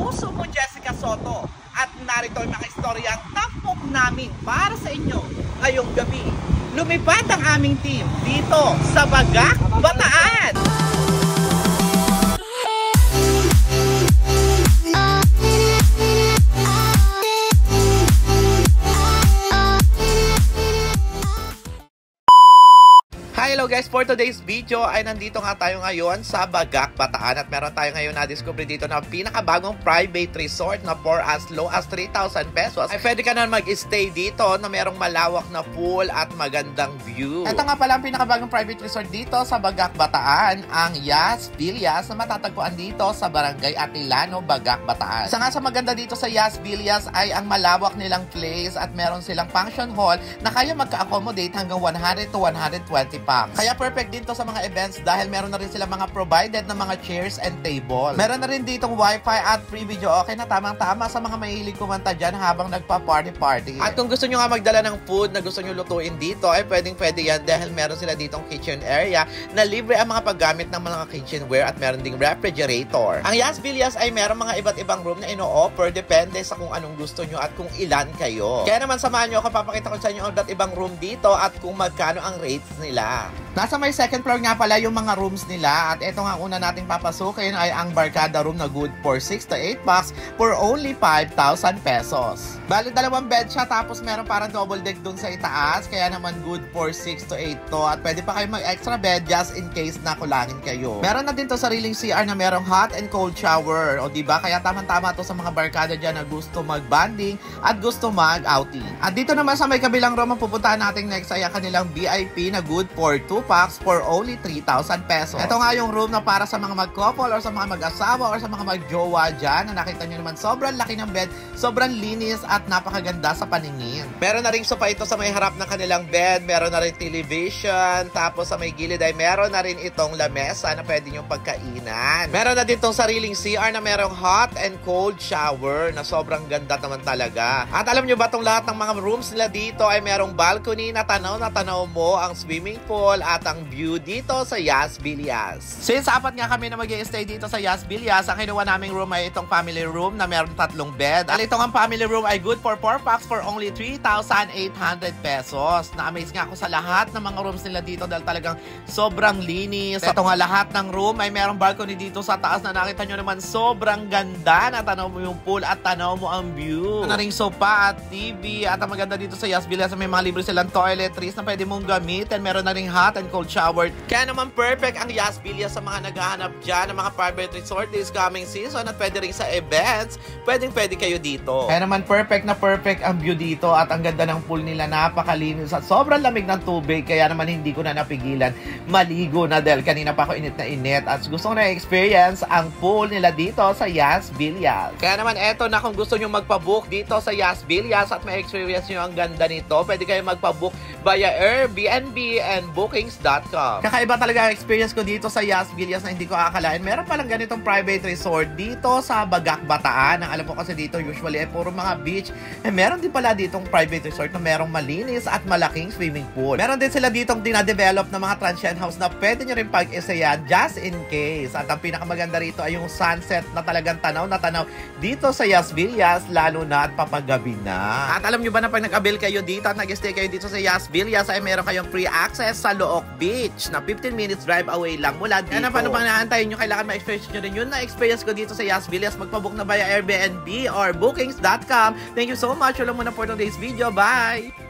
puso mo, Jessica Soto. At narito ang mga istoryang tampok namin para sa inyo ngayong gabi. Lumipad ang aming team dito sa Bagak, Bataan. Hello guys, for today's video ay nandito nga tayo ngayon sa Bagak, Bataan at meron tayo ngayon na-discover dito na pinakabagong private resort na for as low as 3,000 pesos ay pwede ka na mag-stay dito na merong malawak na pool at magandang view. Ito nga pala ang pinakabagong private resort dito sa Bagak, Bataan, ang Yas Villas na matatagpuan dito sa Barangay Atilano, Bagak, Bataan. Isa nga sa maganda dito sa Yas Villas ay ang malawak nilang place at meron silang function hall na kaya magka-accommodate hanggang 100 to 120 packs. Kaya perfect din to sa mga events dahil meron na rin sila mga provided na mga chairs and table. Meron na rin ditong wifi at free video okay na tamang-tama sa mga mahilig kumanta dyan habang nagpa-party-party. At kung gusto nyo nga magdala ng food na gusto nyo lutuin dito ay pwedeng-pwede yan dahil meron sila ditong kitchen area na libre ang mga paggamit ng mga kitchenware at meron ding refrigerator. Ang Yas Villas ay meron mga iba't ibang room na ino-offer depende sa kung anong gusto nyo at kung ilan kayo. Kaya naman samahan nyo ako, papakita ko sa inyo ang iba't ibang room dito at kung magkano ang rates nila. Nasa may second floor nga pala yung mga rooms nila at ito nga una nating papasukin ay ang Barkada room na good for 6 to 8 packs for only 5,000 pesos. Bali dalawang bed siya tapos meron parang double deck dun sa itaas kaya naman good for 6 to 8 to at pwede pa kayo mag extra bed just in case na kulangin kayo. Meron na din to sariling CR na merong hot and cold shower o diba kaya tamang-tama to sa mga barkada dyan na gusto mag-bonding at gusto mag-outing. At dito naman sa may kabilang room ang pupuntahan natin next ay ang kanilang VIP na good for 2 packs for only 3,000 pesos. Ito nga yung room na para sa mga mag-couple or sa mga mag-asawa or sa mga mag-jowa dyan na nakita nyo naman sobrang laki ng bed, sobrang linis at napakaganda sa paningin. Meron na rin sofa ito sa may harap ng kanilang bed, meron na rin television, tapos sa may gilid ay meron na rin itong lamesa na pwede nyo pagkainan. Meron na din itong sariling CR na merong hot and cold shower na sobrang ganda naman talaga. At alam nyo ba itong lahat ng mga rooms nila dito ay merong balcony na tanaw mo ang swimming pool at ang view dito sa Yas Villas. Since apat nga kami na mag-i-stay dito sa Yas Villas, ang kinuha naming room ay itong family room na meron 3 bed. At itong family room ay good for 4 packs for only 3,800 pesos. Na-amaze nga ako sa lahat ng mga rooms nila dito dahil talagang sobrang linis. Ito nga lahat ng room ay merong balcony dito sa taas na nakita nyo naman sobrang ganda na tanaw mo yung pool at tanaw mo ang view. Na ring sofa at TV at ang maganda dito sa Yas Villas may mga libre silang toiletries na pwede mong gamitin. Meron na ring hot and cold shower. Kaya naman perfect ang Yas Villas sa mga naghahanap dyan ng mga private resort this coming season at pwede rin sa events. Pwede kayo dito. Kaya naman perfect na perfect ang view dito at ang ganda ng pool nila, napakalinis at sobrang lamig ng tubig kaya naman hindi ko na napigilan maligo na dahil kanina pa ako init na init at gusto ko na experience ang pool nila dito sa Yas Villas. Kaya naman eto na kung gusto nyo magpabook dito sa Yas Villas at may experience nyo ang ganda nito, pwede kayo magpabook via Airbnb and Bookings.com. Kakaiba talaga ang experience ko dito sa Yas Villas na hindi ko akalain. Meron palang ganitong private resort dito sa Bagak, Bataan. Ang alam ko kasi dito usually ay puro mga beach. Meron din pala ditong private resort na merong malinis at malaking swimming pool. Meron din sila ditong dinadevelop na mga transient house na pwede nyo rin pag-isayan just in case. At ang pinakamaganda rito ay yung sunset na talagang tanaw na tanaw dito sa Yas Villas lalo na at papagabi na. At alam nyo ba na pag nag-avail kayo dito at nag-stay kayo dito sa Yas Villas ay meron kayong free access sa Looc Beach na 15 minutes drive away lang mula dito. Kaya na paano pang naantayin nyo, kailangan ma-experience nyo rin yun na experience ko dito sa Yas Villas. Magpabook na via Airbnb or Bookings.com. Thank you so much. Wala muna for today's video. Bye!